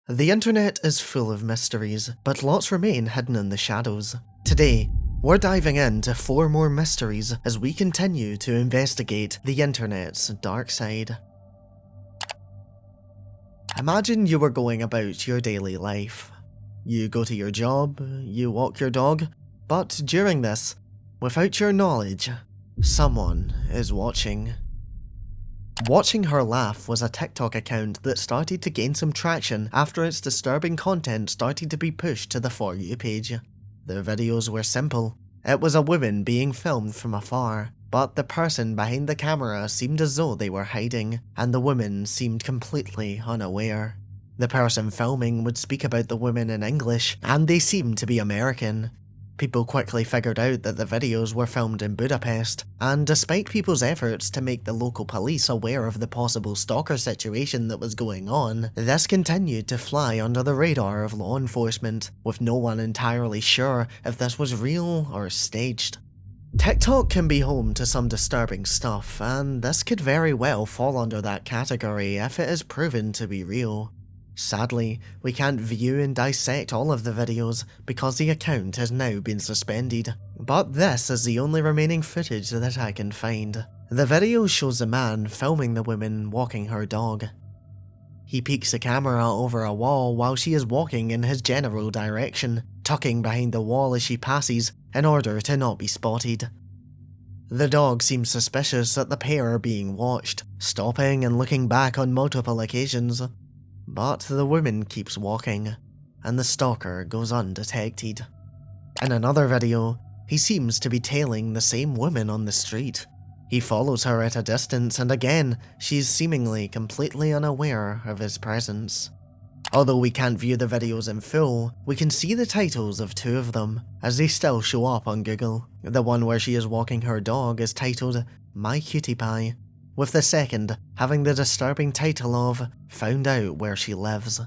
The internet is full of mysteries, but lots remain hidden in the shadows. Today, we're diving into 4 more mysteries as we continue to investigate the internet's dark side. Imagine you were going about your daily life. You go to your job, you walk your dog, but during this, without your knowledge, someone is watching. WatchingHerLaugh was a TikTok account that started to gain some traction after its disturbing content started to be pushed to the For You page. Their videos were simple. It was a woman being filmed from afar, but the person behind the camera seemed as though they were hiding, and the woman seemed completely unaware. The person filming would speak about the woman in English, and they seemed to be American. People quickly figured out that the videos were filmed in Budapest, and despite people's efforts to make the local police aware of the possible stalker situation that was going on, this continued to fly under the radar of law enforcement, with no one entirely sure if this was real or staged. TikTok can be home to some disturbing stuff, and this could very well fall under that category if it is proven to be real. Sadly, we can't view and dissect all of the videos because the account has now been suspended, but this is the only remaining footage that I can find. The video shows a man filming the woman walking her dog. He peeks the camera over a wall while she is walking in his general direction, tucking behind the wall as she passes in order to not be spotted. The dog seems suspicious that the pair are being watched, stopping and looking back on multiple occasions. But the woman keeps walking, and the stalker goes undetected. In another video, he seems to be tailing the same woman on the street. He follows her at a distance, and again, she's seemingly completely unaware of his presence. Although we can't view the videos in full, we can see the titles of 2 of them, as they still show up on Google. The one where she is walking her dog is titled My Cutie Pie, with the second having the disturbing title of Found Out Where She Lives.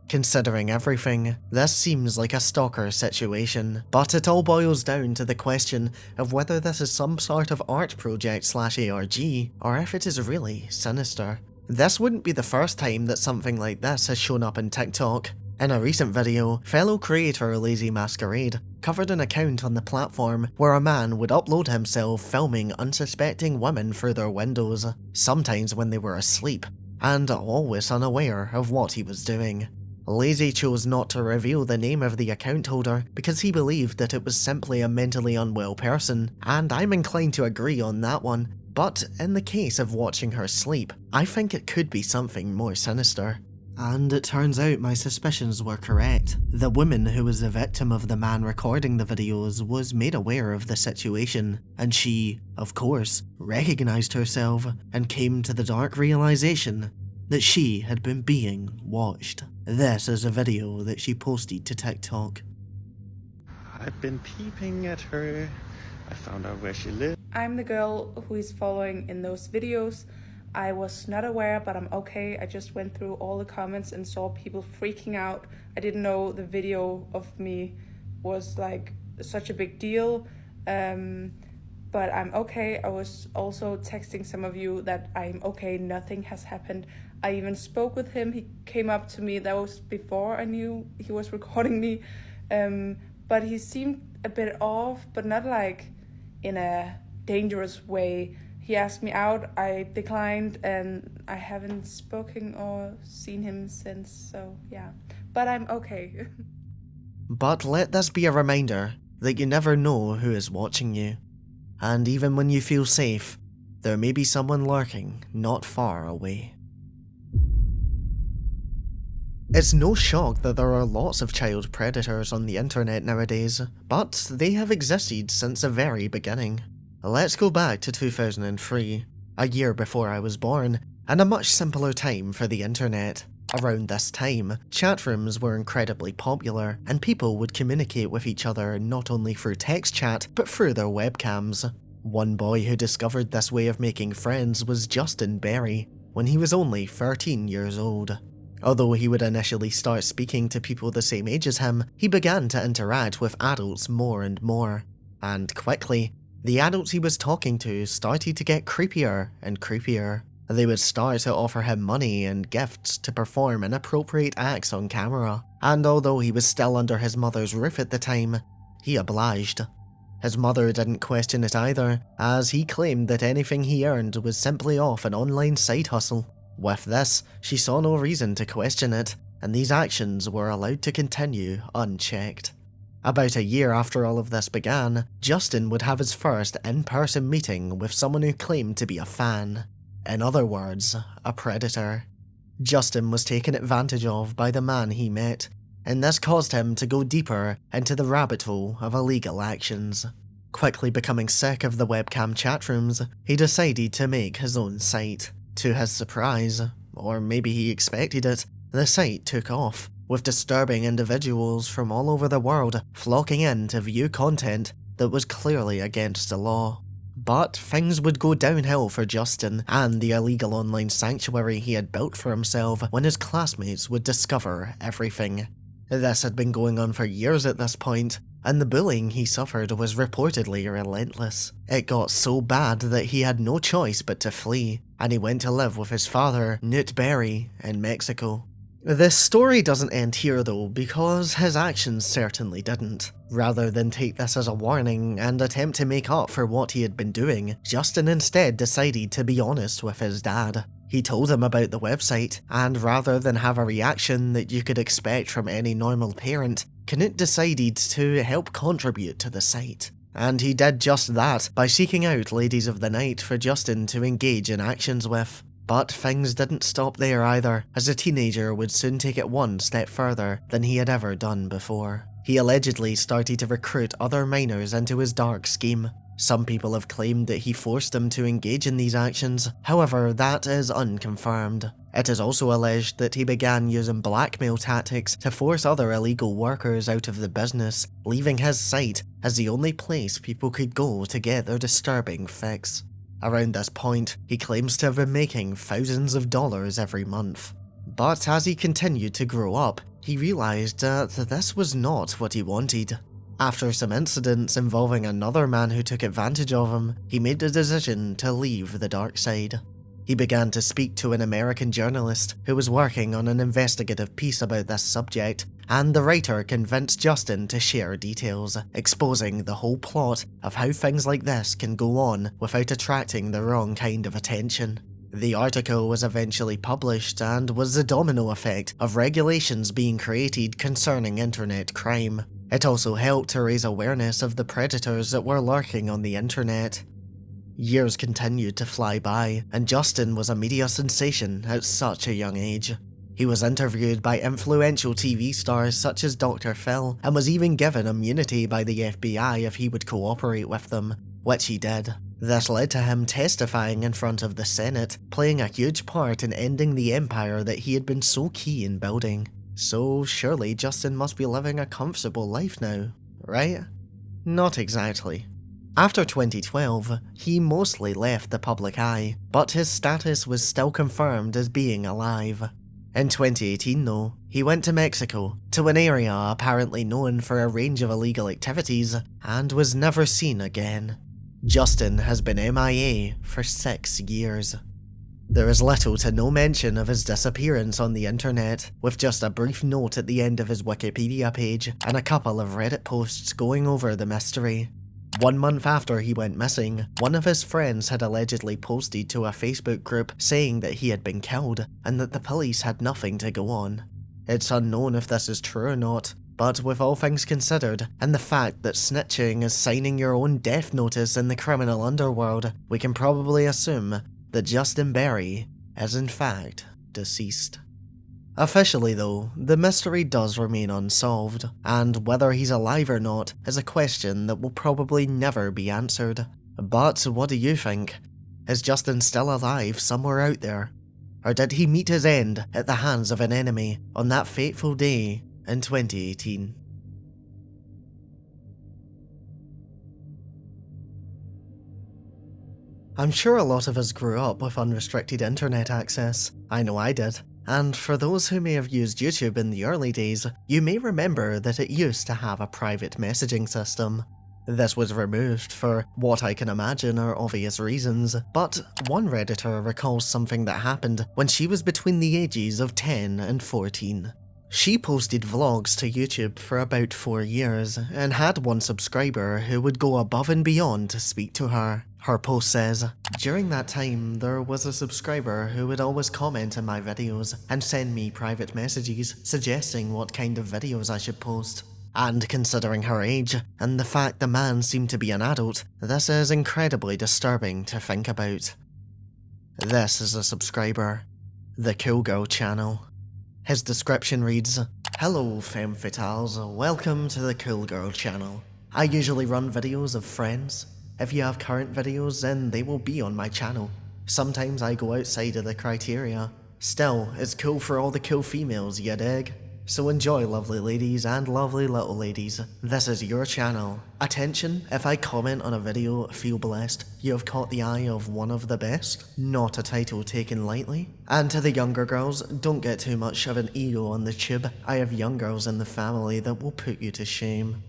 Considering everything, this seems like a stalker situation, but it all boils down to the question of whether this is some sort of art project / ARG, or if it is really sinister. This wouldn't be the first time that something like this has shown up in TikTok. In a recent video, fellow creator Lazy Masquerade covered an account on the platform where a man would upload himself filming unsuspecting women through their windows, sometimes when they were asleep, and always unaware of what he was doing. Lazy chose not to reveal the name of the account holder because he believed that it was simply a mentally unwell person, and I'm inclined to agree on that one, but in the case of watching her sleep, I think it could be something more sinister. And it turns out my suspicions were correct. The woman who was the victim of the man recording the videos was made aware of the situation, and she, of course, recognized herself and came to the dark realization that she had been being watched. This is a video that she posted to TikTok. I've been peeping at her. I found out where she lives. I'm the girl who is following in those videos. I was not aware, but I'm okay. I just went through all the comments and saw people freaking out. I didn't know the video of me was like such a big deal, but I'm okay. I was also texting some of you that I'm okay, nothing has happened. I even spoke with him. He came up to me. That was before I knew he was recording me, but he seemed a bit off, but not like in a dangerous way. He asked me out, I declined, and I haven't spoken or seen him since, so yeah. But I'm okay. But let this be a reminder that you never know who is watching you. And even when you feel safe, there may be someone lurking not far away. It's no shock that there are lots of child predators on the internet nowadays, but they have existed since the very beginning. Let's go back to 2003, a year before I was born, and a much simpler time for the internet. Around this time, chat rooms were incredibly popular, and people would communicate with each other not only through text chat, but through their webcams. One boy who discovered this way of making friends was Justin Berry, when he was only 13 years old. Although he would initially start speaking to people the same age as him, he began to interact with adults more and more. And quickly, the adults he was talking to started to get creepier and creepier. They would start to offer him money and gifts to perform inappropriate acts on camera, and although he was still under his mother's roof at the time, he obliged. His mother didn't question it either, as he claimed that anything he earned was simply off an online side hustle. With this, she saw no reason to question it, and these actions were allowed to continue unchecked. About a year after all of this began, Justin would have his first in-person meeting with someone who claimed to be a fan. In other words, a predator. Justin was taken advantage of by the man he met, and this caused him to go deeper into the rabbit hole of illegal actions. Quickly becoming sick of the webcam chat rooms, he decided to make his own site. To his surprise, or maybe he expected it, the site took off, with disturbing individuals from all over the world flocking in to view content that was clearly against the law. But things would go downhill for Justin and the illegal online sanctuary he had built for himself when his classmates would discover everything. This had been going on for years at this point, and the bullying he suffered was reportedly relentless. It got so bad that he had no choice but to flee, and he went to live with his father, Newt Berry, in Mexico. This story doesn't end here though, because his actions certainly didn't. Rather than take this as a warning and attempt to make up for what he had been doing, Justin instead decided to be honest with his dad. He told him about the website, and rather than have a reaction that you could expect from any normal parent, Knut decided to help contribute to the site. And he did just that by seeking out ladies of the night for Justin to engage in actions with. But things didn't stop there either, as the teenager would soon take it one step further than he had ever done before. He allegedly started to recruit other minors into his dark scheme. Some people have claimed that he forced them to engage in these actions, however that is unconfirmed. It is also alleged that he began using blackmail tactics to force other illegal workers out of the business, leaving his site as the only place people could go to get their disturbing fix. Around this point, he claims to have been making thousands of dollars every month. But as he continued to grow up, he realised that this was not what he wanted. After some incidents involving another man who took advantage of him, he made the decision to leave the dark side. He began to speak to an American journalist who was working on an investigative piece about this subject, and the writer convinced Justin to share details, exposing the whole plot of how things like this can go on without attracting the wrong kind of attention. The article was eventually published and was the domino effect of regulations being created concerning internet crime. It also helped to raise awareness of the predators that were lurking on the internet. Years continued to fly by, and Justin was a media sensation at such a young age. He was interviewed by influential TV stars such as Dr. Phil, and was even given immunity by the FBI if he would cooperate with them, which he did. This led to him testifying in front of the Senate, playing a huge part in ending the empire that he had been so key in building. So surely Justin must be living a comfortable life now, right? Not exactly. After 2012, he mostly left the public eye, but his status was still confirmed as being alive. In 2018 though, he went to Mexico, to an area apparently known for a range of illegal activities, and was never seen again. Justin has been MIA for 6 years. There is little to no mention of his disappearance on the internet, with just a brief note at the end of his Wikipedia page and a couple of Reddit posts going over the mystery. 1 month after he went missing, one of his friends had allegedly posted to a Facebook group saying that he had been killed and that the police had nothing to go on. It's unknown if this is true or not, but with all things considered, and the fact that snitching is signing your own death notice in the criminal underworld, we can probably assume that Justin Berry is in fact deceased. Officially though, the mystery does remain unsolved, and whether he's alive or not is a question that will probably never be answered. But what do you think? Is Justin still alive somewhere out there? Or did he meet his end at the hands of an enemy on that fateful day in 2018? I'm sure a lot of us grew up with unrestricted internet access. I know I did. And for those who may have used YouTube in the early days, you may remember that it used to have a private messaging system. This was removed for what I can imagine are obvious reasons, but one Redditor recalls something that happened when she was between the ages of 10 and 14. She posted vlogs to YouTube for about 4 years and had one subscriber who would go above and beyond to speak to her. Her post says, "During that time, there was a subscriber who would always comment on my videos and send me private messages suggesting what kind of videos I should post. And considering her age, and the fact the man seemed to be an adult, this is incredibly disturbing to think about." This is a subscriber. The Cool Girl channel. His description reads, "Hello femme fatales, welcome to the Cool Girl channel. I usually run videos of friends. If you have current videos, then they will be on my channel. Sometimes I go outside of the criteria. Still, it's cool for all the cool females, you dig? So enjoy, lovely ladies and lovely little ladies. This is your channel. Attention, if I comment on a video, feel blessed. You have caught the eye of one of the best. Not a title taken lightly. And to the younger girls, don't get too much of an ego on the tube. I have young girls in the family that will put you to shame."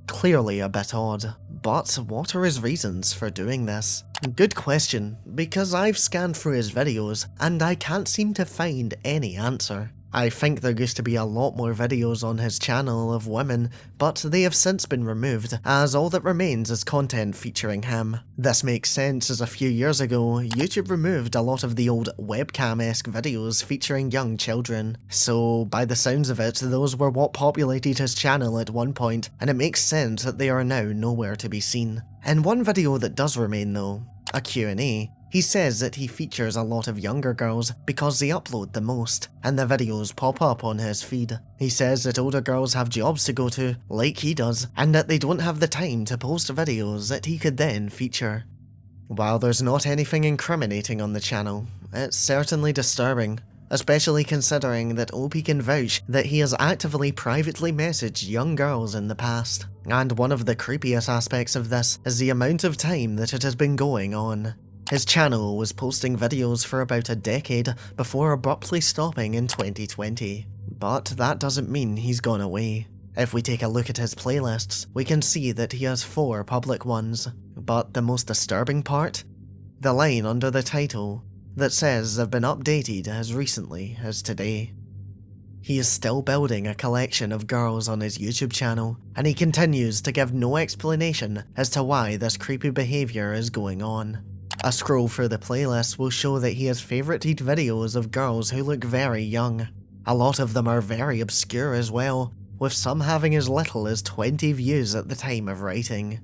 Clearly a bit odd, but what are his reasons for doing this? Good question, because I've scanned through his videos and I can't seem to find any answer. I think there used to be a lot more videos on his channel of women, but they have since been removed, as all that remains is content featuring him. This makes sense as a few years ago, YouTube removed a lot of the old webcam-esque videos featuring young children. So, by the sounds of it, those were what populated his channel at one point, and it makes sense that they are now nowhere to be seen. In one video that does remain though, a Q&A, he says that he features a lot of younger girls because they upload the most, and the videos pop up on his feed. He says that older girls have jobs to go to, like he does, and that they don't have the time to post videos that he could then feature. While there's not anything incriminating on the channel, it's certainly disturbing, especially considering that OP can vouch that he has actively privately messaged young girls in the past. And one of the creepiest aspects of this is the amount of time that it has been going on. His channel was posting videos for about a decade before abruptly stopping in 2020. But that doesn't mean he's gone away. If we take a look at his playlists, we can see that he has 4 public ones. But the most disturbing part? The line under the title that says they've been updated as recently as today. He is still building a collection of girls on his YouTube channel, and he continues to give no explanation as to why this creepy behaviour is going on. A scroll through the playlist will show that he has favorited videos of girls who look very young. A lot of them are very obscure as well, with some having as little as 20 views at the time of writing.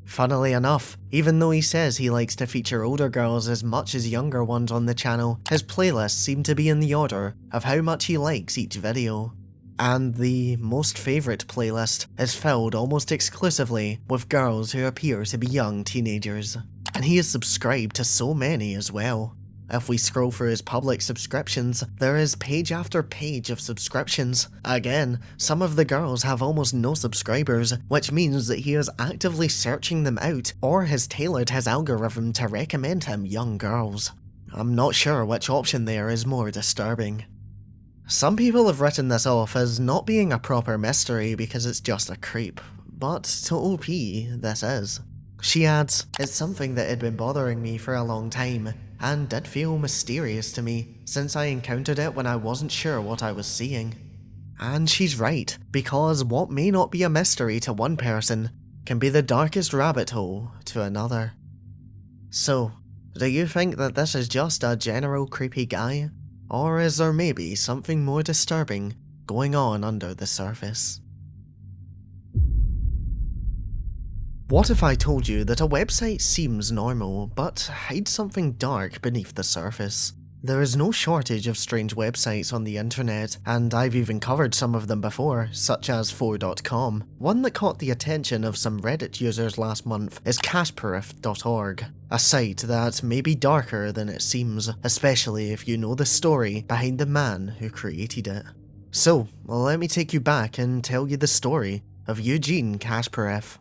Funnily enough, even though he says he likes to feature older girls as much as younger ones on the channel, his playlists seem to be in the order of how much he likes each video. And the most favourite playlist is filled almost exclusively with girls who appear to be young teenagers. And he is subscribed to so many as well. If we scroll through his public subscriptions, there is page after page of subscriptions. Again, some of the girls have almost no subscribers, which means that he is actively searching them out, or has tailored his algorithm to recommend him young girls. I'm not sure which option there is more disturbing. Some people have written this off as not being a proper mystery because it's just a creep, but to OP, this is. She adds, "It's something that had been bothering me for a long time, and did feel mysterious to me, since I encountered it when I wasn't sure what I was seeing." And she's right, because what may not be a mystery to one person can be the darkest rabbit hole to another. So, do you think that this is just a general creepy guy? Or is there maybe something more disturbing going on under the surface? What if I told you that a website seems normal, but hides something dark beneath the surface? There is no shortage of strange websites on the internet, and I've even covered some of them before, such as 4.com. One that caught the attention of some Reddit users last month is Kashpureff.org, a site that may be darker than it seems, especially if you know the story behind the man who created it. So, let me take you back and tell you the story of Eugene Kashpureff.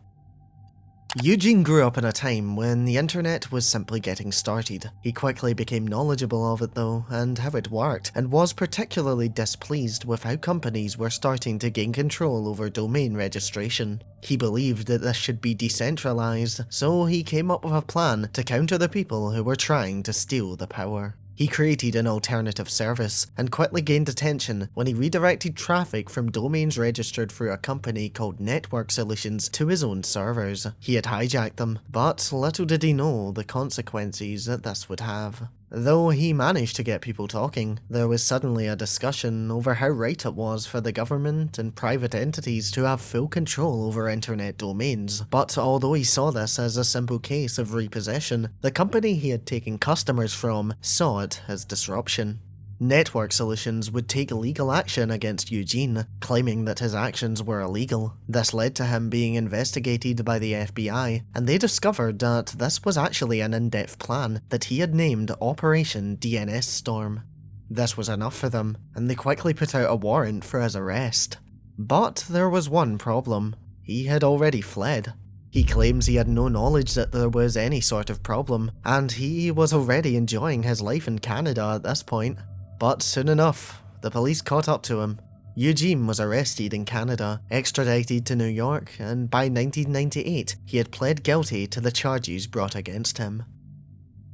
Eugene grew up in a time when the internet was simply getting started. He quickly became knowledgeable of it though, and how it worked, and was particularly displeased with how companies were starting to gain control over domain registration. He believed that this should be decentralized, so he came up with a plan to counter the people who were trying to steal the power. He created an alternative service, and quickly gained attention when he redirected traffic from domains registered through a company called Network Solutions to his own servers. He had hijacked them, but little did he know the consequences that this would have. Though he managed to get people talking, there was suddenly a discussion over how right it was for the government and private entities to have full control over internet domains. But although he saw this as a simple case of repossession, the company he had taken customers from saw it as disruption. Network Solutions would take legal action against Eugene, claiming that his actions were illegal. This led to him being investigated by the FBI, and they discovered that this was actually an in-depth plan that he had named Operation DNS Storm. This was enough for them, and they quickly put out a warrant for his arrest. But there was one problem. He had already fled. He claims he had no knowledge that there was any sort of problem, and he was already enjoying his life in Canada at this point. But soon enough, the police caught up to him. Eugene was arrested in Canada, extradited to New York, and by 1998, he had pled guilty to the charges brought against him.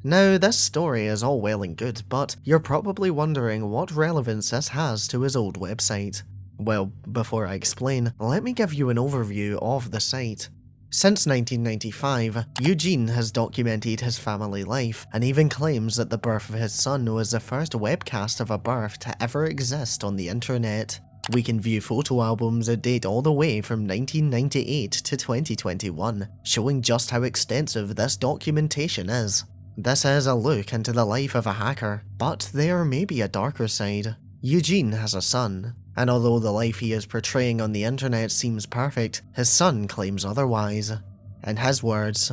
Now, this story is all well and good, but you're probably wondering what relevance this has to his old website. Well, before I explain, let me give you an overview of the site. Since 1995, Eugene has documented his family life, and even claims that the birth of his son was the first webcast of a birth to ever exist on the internet. We can view photo albums that date all the way from 1998 to 2021, showing just how extensive this documentation is. This is a look into the life of a hacker, but there may be a darker side. Eugene has a son, and although the life he is portraying on the internet seems perfect, his son claims otherwise. In his words,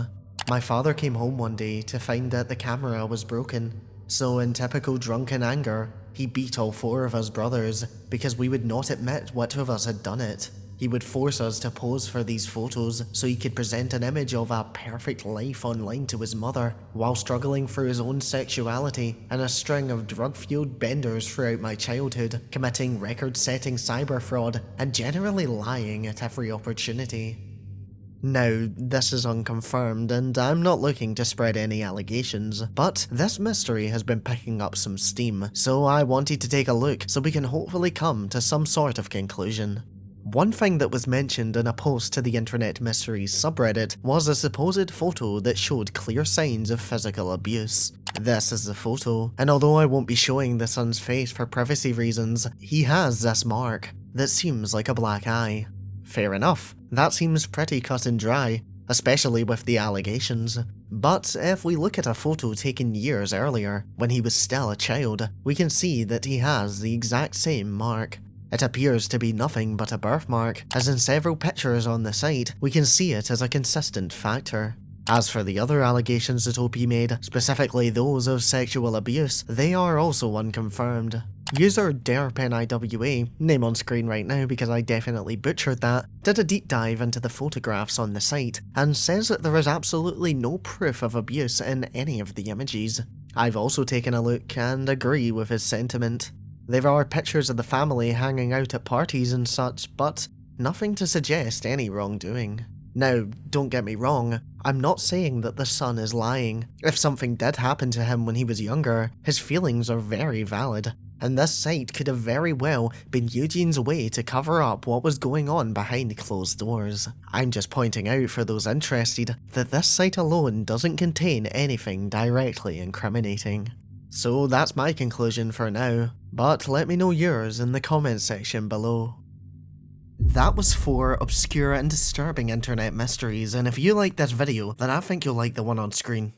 "My father came home one day to find that the camera was broken, so in typical drunken anger, he beat all 4 of us brothers because we would not admit which of us had done it. He would force us to pose for these photos so he could present an image of a perfect life online to his mother, while struggling for his own sexuality and a string of drug-fueled benders throughout my childhood, committing record-setting cyber fraud and generally lying at every opportunity." Now, this is unconfirmed, and I'm not looking to spread any allegations, but this mystery has been picking up some steam, so I wanted to take a look so we can hopefully come to some sort of conclusion. One thing that was mentioned in a post to the Internet Mysteries subreddit was a supposed photo that showed clear signs of physical abuse. This is the photo, and although I won't be showing the son's face for privacy reasons, he has this mark that seems like a black eye. Fair enough, that seems pretty cut and dry, especially with the allegations. But if we look at a photo taken years earlier, when he was still a child, we can see that he has the exact same mark. It appears to be nothing but a birthmark, as in several pictures on the site, we can see it as a consistent factor. As for the other allegations that OP made, specifically those of sexual abuse, they are also unconfirmed. User DerpNIWA, name on screen right now because I definitely butchered that, did a deep dive into the photographs on the site, and says that there is absolutely no proof of abuse in any of the images. I've also taken a look and agree with his sentiment. There are pictures of the family hanging out at parties and such, but nothing to suggest any wrongdoing. Now, don't get me wrong, I'm not saying that the son is lying. If something did happen to him when he was younger, his feelings are very valid, and this site could have very well been Eugene's way to cover up what was going on behind closed doors. I'm just pointing out for those interested that this site alone doesn't contain anything directly incriminating. So that's my conclusion for now, but let me know yours in the comments section below. That was 4 obscure and disturbing internet mysteries, and if you liked this video, then I think you'll like the one on screen.